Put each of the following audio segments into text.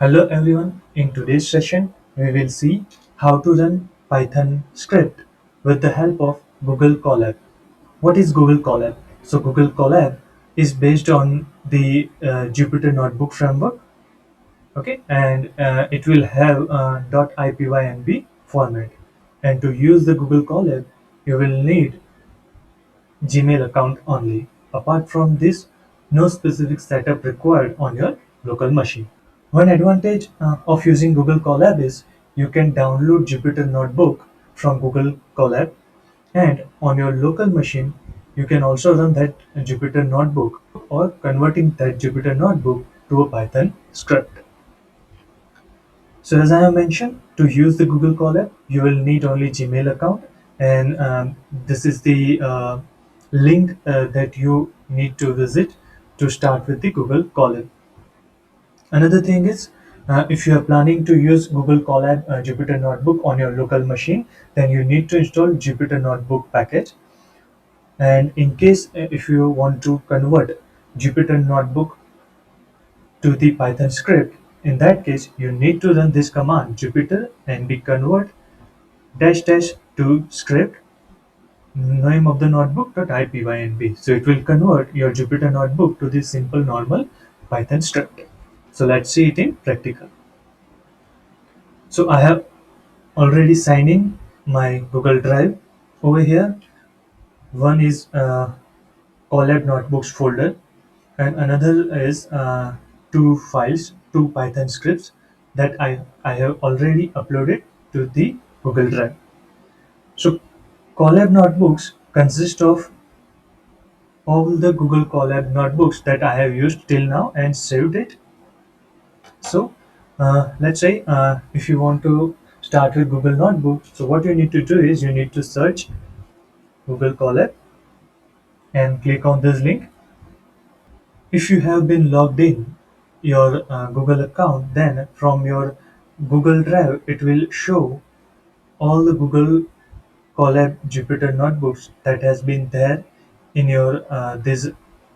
Hello everyone, in today's session we will see how to run Python script with the help of Google Colab. What is Google Colab? So Google Colab is based on the Jupyter Notebook framework, okay, and it will have .ipynb format. And to use the Google Colab, you will need Gmail account only. Apart from this, no specific setup required on your local machine. One advantage of using Google Colab is you can download Jupyter Notebook from Google Colab, and on your local machine you can also run that Jupyter Notebook or converting that Jupyter Notebook to a Python script. So as I have mentioned, to use the Google Colab, you will need only Gmail account, and this is the link that you need to visit to start with the Google Colab. Another thing is, if you are planning to use Google Colab Jupyter Notebook on your local machine, then you need to install Jupyter Notebook package. And in case if you want to convert Jupyter Notebook to the Python script, in that case you need to run this command Jupyter and be convert dash dash to script name of the notebook dot ipynb. So it will convert your Jupyter Notebook to the simple normal Python script. So let's see it in practical. So I have already signed in my Google Drive. Over here, one is Colab Notebooks folder, and another is two files, two Python scripts that I have already uploaded to the Google Drive. So Colab Notebooks consist of all the Google Colab notebooks that I have used till now and saved it. So let's say if you want to start with Google Notebook, so what you need to do is you need to search Google Colab and click on this link. If you have been logged in your Google account, then from your Google Drive, it will show all the Google Colab Jupyter notebooks that has been there in your this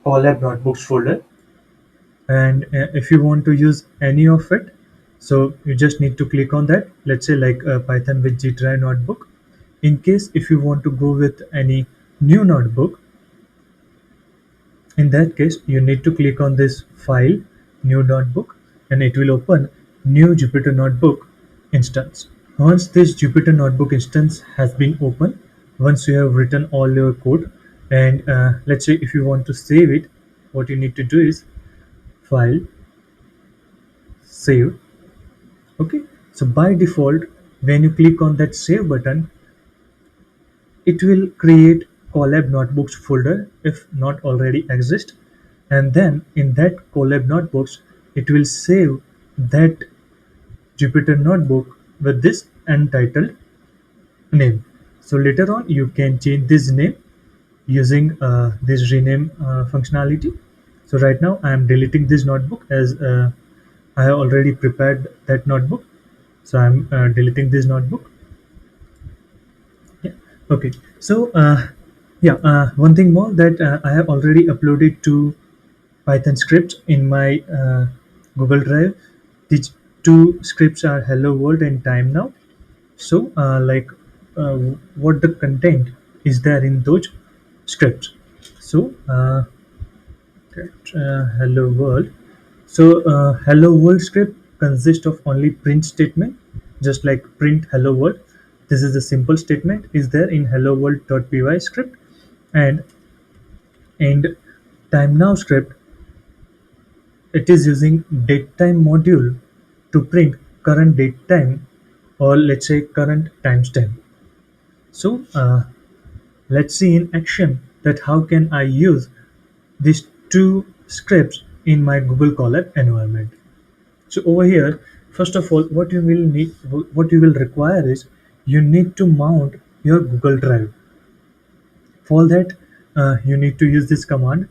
Colab notebooks folder. And if you want to use any of it, so you just need to click on that. Let's say like Python with G Drive notebook. In case if you want to go with any new notebook, in that case, you need to click on this file, new notebook, and it will open new Jupyter Notebook instance. Once this Jupyter Notebook instance has been opened, once you have written all your code, and let's say if you want to save it, what you need to do is file, save. Okay. So by default, when you click on that save button, it will create Colab notebooks folder if not already exist, and then in that Colab notebooks it will save that Jupyter notebook with this untitled name. So later on you can change this name using this rename functionality. So right now I am deleting this notebook as I have already prepared that notebook, so I'm deleting this notebook. Yeah. Okay. So yeah, one thing more that I have already uploaded to Python scripts in my Google Drive. These two scripts are Hello World and Time Now. So like uh, what the content is there in those scripts. So Hello World. So Hello World script consists of only print statement, just like print Hello World. This is a simple statement is there in hello world.py script, and time now script, it is using datetime module to print current date time, or let's say current timestamp. So let's see in action that how can I use these two scripts in my Google Colab environment. So over here, first of all, what you will require is you need to mount your Google Drive. For that, you need to use this command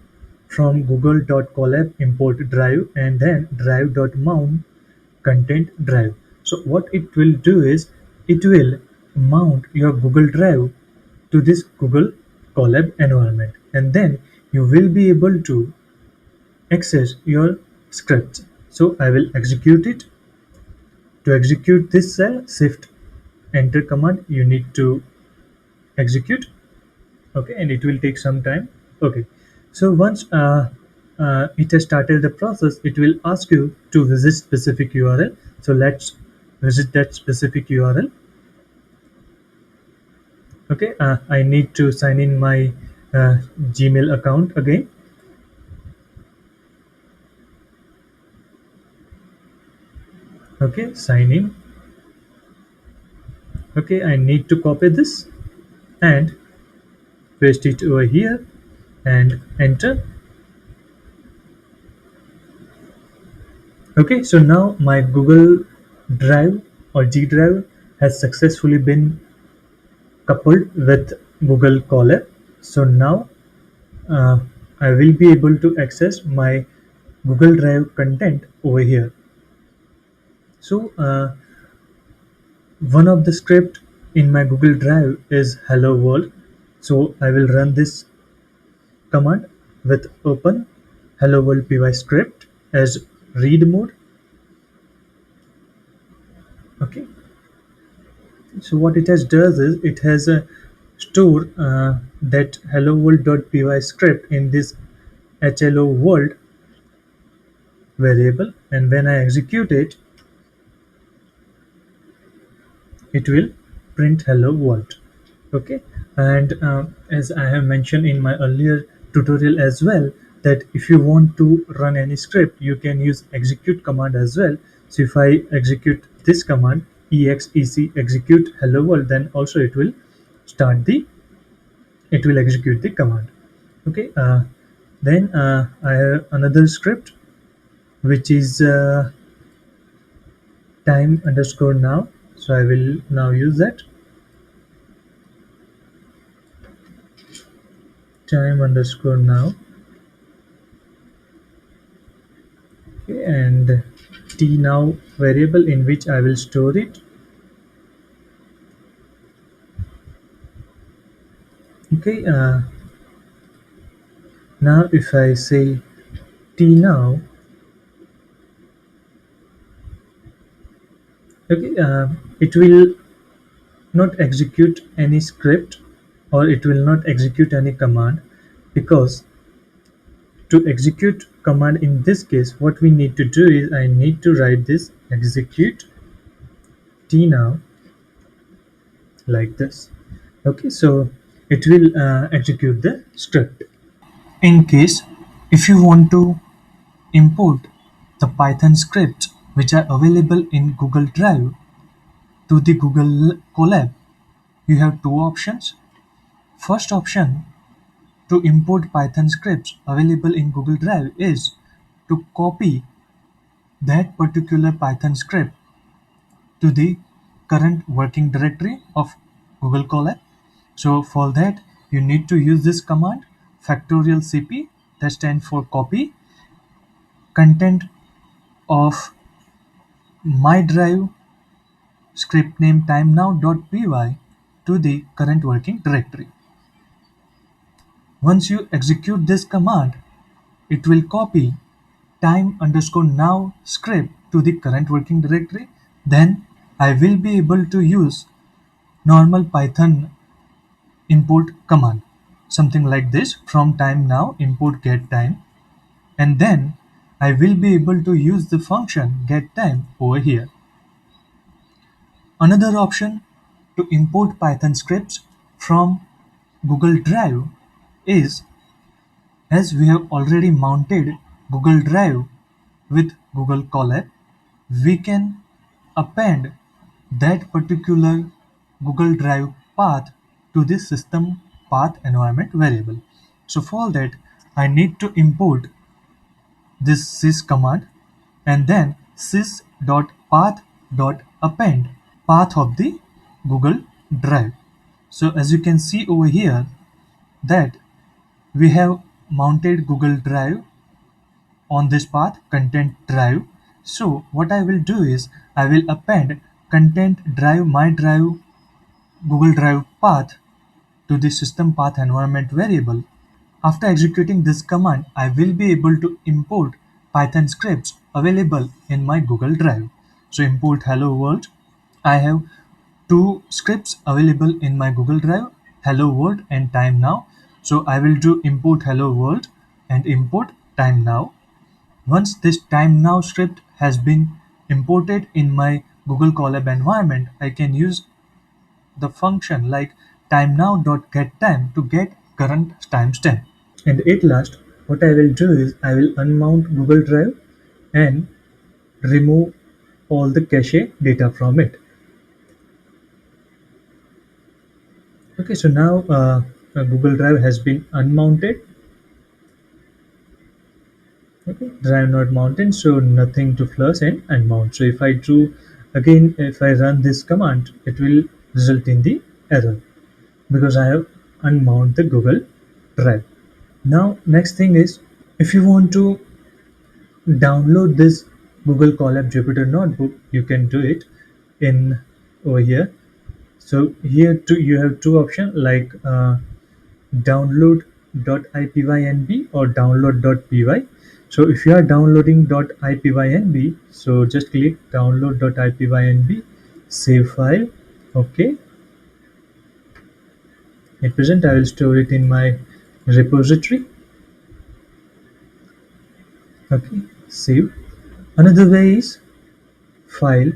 from google.colab import drive and then drive.mount content drive. So what it will do is it will mount your Google Drive to this Google Colab environment, and then you will be able to access your scripts. So I will execute it. To execute this cell, shift enter command you need to execute. Okay, and it will take some time. Okay, so once it has started the process, it will ask you to visit specific URL. So let's visit that specific URL. Okay, I need to sign in my Gmail account again. Okay, sign in. Okay, I need to copy this and paste it over here and enter. Okay, so now my Google Drive or G Drive has successfully been coupled with Google Colab. So now uh, I will be able to access my Google Drive content over here. So one of the script in my Google Drive is hello world. So I will run this command with open hello world py script as read mode. Okay, so what it has does is it has a store that hello world.py script in this hello world variable, and when I execute it, it will print hello world. Okay, and as I have mentioned in my earlier tutorial as well, that if you want to run any script, you can use execute command as well. So if I execute this command exec execute hello world, then also start the it will execute the command. Okay, then I have another script which is time underscore now, so I will now use that time underscore now. Okay, and t now variable in which I will store it. Okay, now if I say t now, okay, it will not execute any script or it will not execute any command, because to execute command in this case, what we need to do is I need to write this execute t now like this. Okay, so it will execute the script. In case if you want to import the Python scripts which are available in Google Drive to the Google Colab, you have two options. First option to import Python scripts available in Google Drive is to copy that particular Python script to the current working directory of Google Colab. So for that, you need to use this command factorial cp, that stands for copy content of my drive script name timenow.py to the current working directory. Once you execute this command, it will copy time underscore now script to the current working directory. Then I will be able to use normal Python import command, something like this, from time now import get time, and then I will be able to use the function get time over here. Another option to import Python scripts from Google Drive is, as we have already mounted Google Drive with Google Colab, we can append that particular Google Drive path to the system path environment variable. So for that, I need to import this sys command and then sys.path.append path of the Google Drive. So as you can see over here that we have mounted Google Drive on this path content drive. So what I will do is I will append content drive my drive Google Drive path to the system path environment variable. After executing this command, I will be able to import Python scripts available in my Google Drive. So import hello world. I have two scripts available in my Google Drive, hello world and time now. So I will do import hello world and import time now. Once this time now script has been imported in my Google Colab environment, I can use the function like timenow.getTime to get current timestamp. And at last, what I will do is I will unmount Google Drive and remove all the cache data from it. Okay, so now Google Drive has been unmounted. Okay, drive not mounted, so nothing to flush and unmount. So if I do again, if I run this command, it will result in the error because I have unmount the Google Drive. Now, next thing is if you want to download this Google Colab Jupyter notebook, you can do it in over here. So here too, you have two options like download.ipynb or download.py. So if you are downloading .ipynb, so just click download.ipynb, save file. Okay, at present I will store it in my repository. Okay, save. Another way is file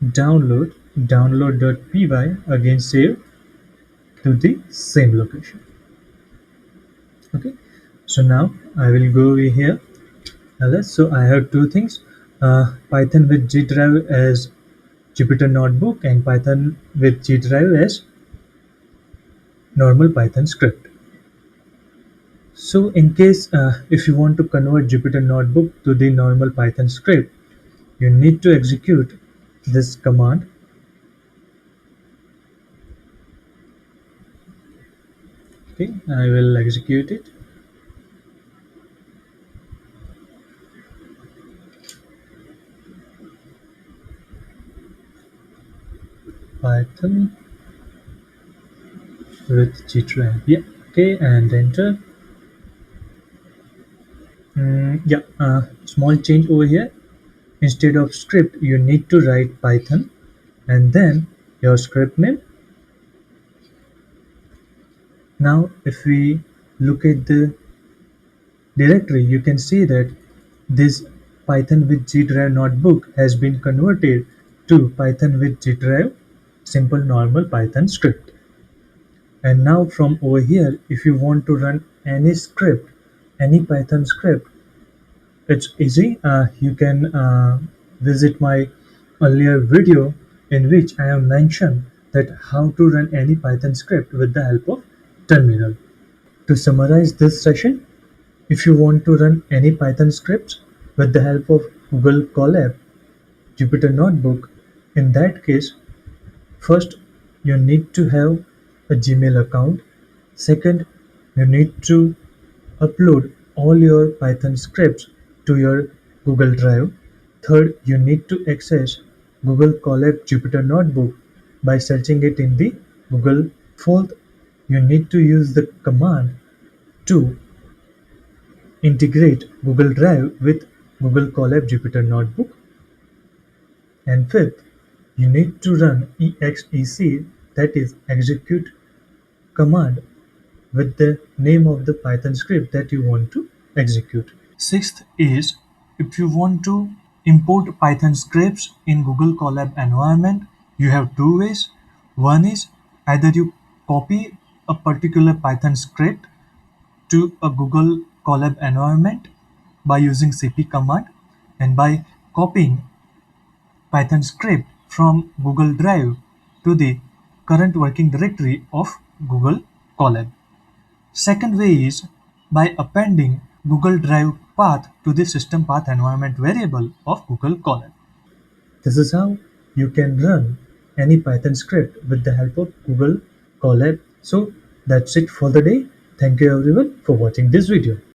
download.py, again save to the same location. Okay, so now I will go over here. So I have two things, Python with G drive as Jupyter notebook and Python with G drive as normal Python script. So in case if you want to convert Jupyter notebook to the normal Python script, you need to execute this command. Okay, I will execute it. Python with G drive. Yeah. Okay, and enter. Yeah. Small change over here. Instead of script, you need to write Python and then your script name. Now, if we look at the directory, you can see that this Python with G drive notebook has been converted to Python with G drive simple normal Python script. And now from over here, if you want to run any script, any Python script, it's easy. You can visit my earlier video in which I have mentioned that how to run any Python script with the help of terminal. To summarize this session, if you want to run any Python scripts with the help of Google Colab, Jupyter Notebook, in that case, first you need to have a Gmail account. Second, you need to upload all your Python scripts to your Google Drive. Third, you need to access Google Colab Jupyter Notebook by searching it in the Google. Fourth, you need to use the command to integrate Google Drive with Google Colab Jupyter Notebook. And fifth, you need to run exec, that is execute command with the name of the Python script that you want to execute. Sixth is if you want to import Python scripts in Google Colab environment, you have two ways. One is either you copy a particular Python script to a Google Colab environment by using cp command, and by copying Python script from Google Drive to the current working directory of Google Colab. Second way is by appending Google Drive path to the system path environment variable of Google Colab. This is how you can run any Python script with the help of Google Colab. So that's it for the day. Thank you everyone for watching this video.